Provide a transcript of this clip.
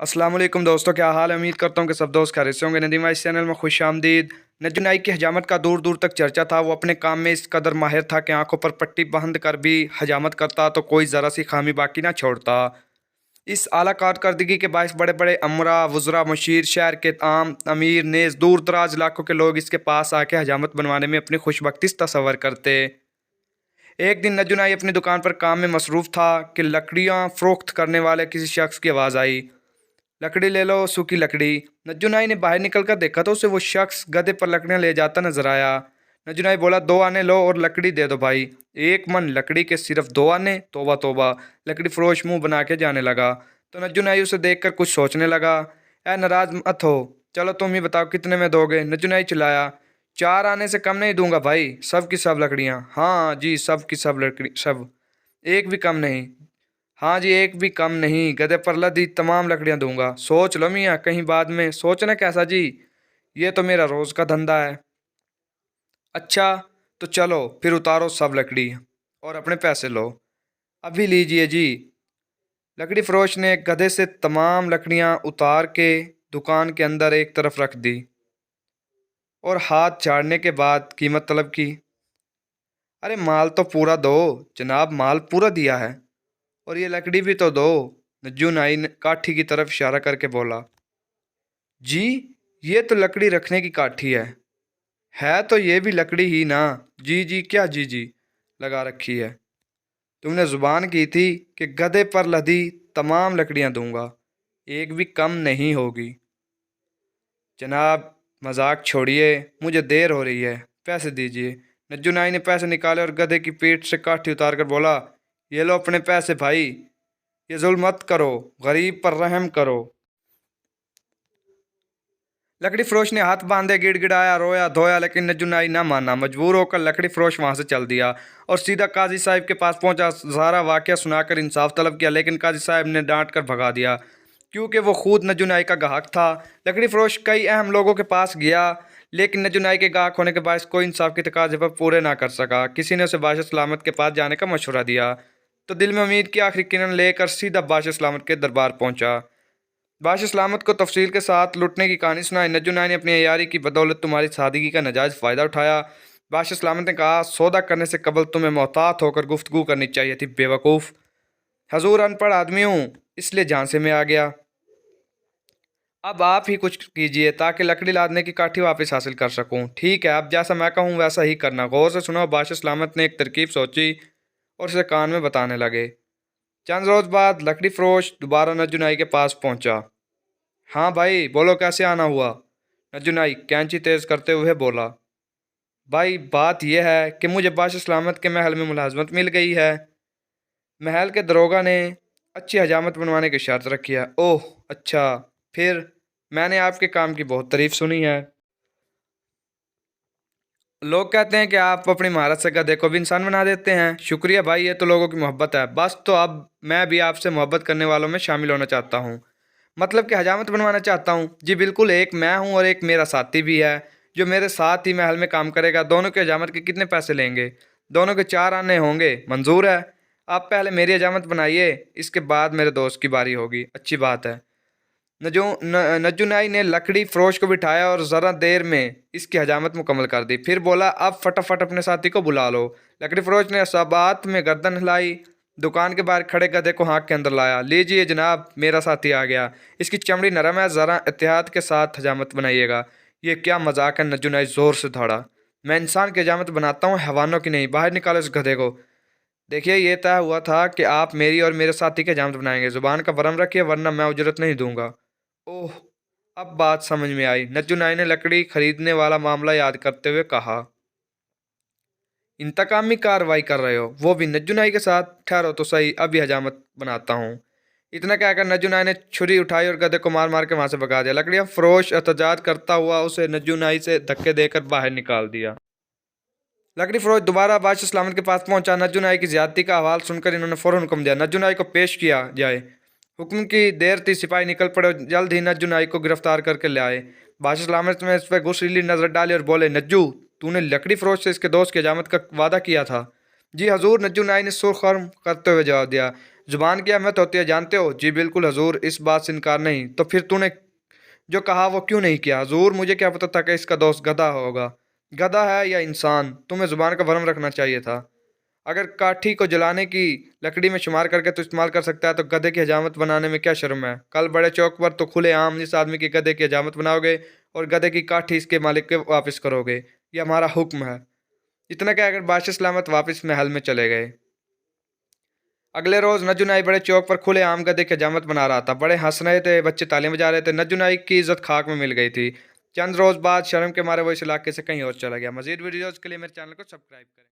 अस्सलाम वालेकुम दोस्तों, क्या हाल है। उम्मीद करता हूँ कि सब दोस्त खैरियत से होंगे। नदीम भाई इस चैनल में खुश आमदीद। नज्जू नाइक की हजामत का दूर दूर तक चर्चा था। वो अपने काम में इस कदर माहिर था कि आंखों पर पट्टी बंद कर भी हजामत करता तो कोई ज़रा सी खामी बाकी ना छोड़ता। इस आला कारकर्दगी के बायस बड़े बड़े अमरा वज़रा मशीर शहर के आम अमीर नेज़ दूर दराज इलाकों के लोग इसके पास आके हजामत बनवाने में अपनी खुशबख्ती तस्वर करते। एक दिन नज्जू नाई अपनी दुकान पर काम में मसरूफ़ था कि लकड़ियाँ फ़रोख्त करने वाले किसी शख्स की आवाज़ आई। लकड़ी ले लो, सूखी लकड़ी। नज्जू नाई ने बाहर निकल कर देखा तो उसे वो शख्स गधे पर लकड़ियाँ ले जाता नजर आया। नज्जू नाई बोला, 2 आने लो और लकड़ी दे दो भाई। 1 मन लकड़ी के सिर्फ 2 आने। तोबा तोबा। लकड़ी फरोश मुंह बना के जाने लगा तो नज्जू नाई उसे देखकर कुछ सोचने लगा। ऐ नाराज मत हो, चलो तुम ही बताओ कितने में दोगे। नज्जू नाई चिल्लाया, 4 आने से कम नहीं दूंगा भाई। सब की सब लकड़ियाँ। हाँ जी, सब की सब लकड़ी, सब। एक भी कम नहीं। हाँ जी, एक भी कम नहीं। गधे पर लदी तमाम लकड़ियाँ दूंगा। सोच लो मियाँ, कहीं बाद में सोचना कैसा जी। ये तो मेरा रोज का धंधा है। अच्छा, तो चलो फिर उतारो सब लकड़ी और अपने पैसे लो। अभी लीजिए जी। लकड़ी फरोश ने गधे से तमाम लकड़ियाँ उतार के दुकान के अंदर एक तरफ रख दी और हाथ झाड़ने के बाद कीमत तलब की। अरे माल तो पूरा दो जनाब, माल पूरा दिया है। और ये लकड़ी भी तो दो। नज्जू नाई ने काठी की तरफ इशारा करके बोला। जी, ये तो लकड़ी रखने की काठी है तो ये भी लकड़ी ही ना। जी जी क्या जी जी लगा रखी है। तुमने जुबान की थी कि गधे पर लदी तमाम लकड़ियां दूंगा, एक भी कम नहीं होगी। जनाब मजाक छोड़िए, मुझे देर हो रही है, पैसे दीजिए। नज्जू नाई ने पैसे निकाले और गधे की पीठ से काठी उतार कर बोला, ये लो अपने पैसे भाई। ये जुल्म मत करो, गरीब पर रहम करो। लकड़ी फरोश ने हाथ बांधे गिड़गिड़ाया रोया धोया, लेकिन नज्जू नाई ना माना। मजबूर होकर लकड़ी फरोश वहां से चल दिया और सीधा काजी साहब के पास पहुंचा। सारा वाकया सुनाकर इंसाफ तलब किया, लेकिन काजी साहब ने डांट कर भगा दिया क्योंकि वो खुद नज्जू नाई का गाहक था। लकड़ी फरोश कई अहम लोगों के पास गया, लेकिन नज्जू नाई के गाहक होने के बायस कोई इंसाफ के तकाजे पर पूरे ना कर सका। किसी ने उसे बादशाह सलामत के पास जाने का मशवरा दिया तो दिल में उम्मीद की आखिरी किरण लेकर सीधा बादशाह सलामत के दरबार पहुंचा। बादशाह सलामत को तफसील के साथ लुटने की कहानी सुनाई। नज्जू नाई ने अपनी अयारी की बदौलत तुम्हारी सादगी का नाजायज़ फ़ायदा उठाया। बादशाह सलामत ने कहा, सौदा करने से कबल तुम्हें मोहतात होकर गुफ्तगू करनी चाहिए थी बेवकूफ़। हजूर अनपढ़ आदमी हूँ, इसलिए झांसे में आ गया। अब आप ही कुछ कीजिए ताकि लकड़ी लादने की काठी वापस हासिल कर सकूं। ठीक है, अब जैसा मैं कहूँ वैसा ही करना। गौर से सुनो। बादशाह सलामत ने एक तरकीब सोची और उसे कान में बताने लगे। चंद रोज़ बाद लकड़ी फरोश दोबारा नज्जू नाई के पास पहुंचा। हाँ भाई बोलो, कैसे आना हुआ। नज्जू नाई कैंची तेज करते हुए बोला, भाई बात यह है कि मुझे बादशाह सलामत के महल में मुलाजमत मिल गई है। महल के दरोगा ने अच्छी हजामत बनवाने की शर्त रखी है। ओह अच्छा, फिर मैंने आपके काम की बहुत तारीफ सुनी है। लोग कहते हैं कि आप अपनी महारत से गधे को भी इंसान बना देते हैं। शुक्रिया भाई, ये तो लोगों की मोहब्बत है। बस तो अब मैं भी आपसे मोहब्बत करने वालों में शामिल होना चाहता हूँ। मतलब कि हजामत बनवाना चाहता हूँ। जी बिल्कुल, एक मैं हूँ और एक मेरा साथी भी है जो मेरे साथ ही महल में काम करेगा। दोनों के हजामत के कितने पैसे लेंगे। दोनों के 4 आने होंगे। मंजूर है। आप पहले मेरी हजामत बनाइए, इसके बाद मेरे दोस्त की बारी होगी। अच्छी बात है। नज्जू नाई ने लकड़ी फरोश को बिठाया और ज़रा देर में इसकी हजामत मुकम्मल कर दी। फिर बोला, अब फटाफट अपने साथी को बुला लो। लकड़ी फरोश ने सबात में गर्दन हिलाई, दुकान के बाहर खड़े गधे को हाँक के अंदर लाया। लीजिए जनाब, मेरा साथी आ गया। इसकी चमड़ी नरम है, ज़रा एहतियात के साथ हजामत बनाइएगा। ये क्या मजाक है। नज्जू नाई ज़ोर से दौड़ा। मैं इंसान की हजामत बनाता हूँ, हैवानों की नहीं। बाहर निकालो इस गधे को। देखिए, ये तय हुआ था कि आप मेरी और मेरे साथी की हजामत बनाएंगे। जुबान का वरम रखिए वरना मैं उजरत नहीं दूंगा। ओह, अब बात समझ में आई। नज्जू नाई ने लकड़ी खरीदने वाला मामला याद करते हुए कहा, इंतकामी कार्रवाई कर रहे हो, वो भी नज्जू नाई के साथ। ठहरो तो सही, अभी हजामत बनाता हूँ। इतना कहकर नज्जू नाई ने छुरी उठाई और गधे को मार मार के वहां से भगा दिया। लकड़ियां फरोश एहतजाज करता हुआ उसे नज्जू नाई से धक्के देकर बाहर निकाल दिया। लकड़ी फरोश दोबारा बादशाह सलामत के पास पहुंचा। नज्जू नाई की ज्यादती का हवाल सुनकर इन्होंने फौरन हुक्म दिया, नज्जू नाई को पेश किया जाए। हुक्म की देर थी, सिपाही निकल पड़े और जल्द ही नज्जू नाई को गिरफ्तार करके ले आए। बादशाह सलामत में इस पर गुस्सैली नजर डाली और बोले, नज्जू, तूने लकड़ी फरोश से इसके दोस्त की हजामत का वादा किया था। जी हजूर, नज्जू नाई ने सुर्खम करते हुए जवाब दिया। जुबान की अहमियत होती है जानते हो? जी बिल्कुल हजूर, इस बात से इनकार नहीं। तो फिर तूने जो कहा वो क्यों नहीं किया? हजूर मुझे क्या पता था कि इसका दोस्त गधा होगा। गधा है या इंसान, तुम्हें जुबान का भरम रखना चाहिए था। अगर काठी को जलाने की लकड़ी में शुमार करके तो इस्तेमाल कर सकता है, तो गधे की हजामत बनाने में क्या शर्म है? कल बड़े चौक पर तो खुले आम इस आदमी के गधे की हजामत बनाओगे और गधे की काठी इसके मालिक के वापस करोगे। ये हमारा हुक्म है। इतना क्या, अगर बादशाह सलामत वापस महल में चले गए। अगले रोज नज्जू नाई बड़े चौक पर खुले आम गधे की हजामत बना रहा था। बड़े हंस रहे थे, बच्चे तालियां बजा रहे थे। नज्जू नाई की इज्जत खाक में मिल गई थी। चंद रोज बाद शर्म के मारे वो इस इलाके से कहीं और चला गया। मजीद वीडियोज के लिए मेरे चैनल को सब्सक्राइब करें।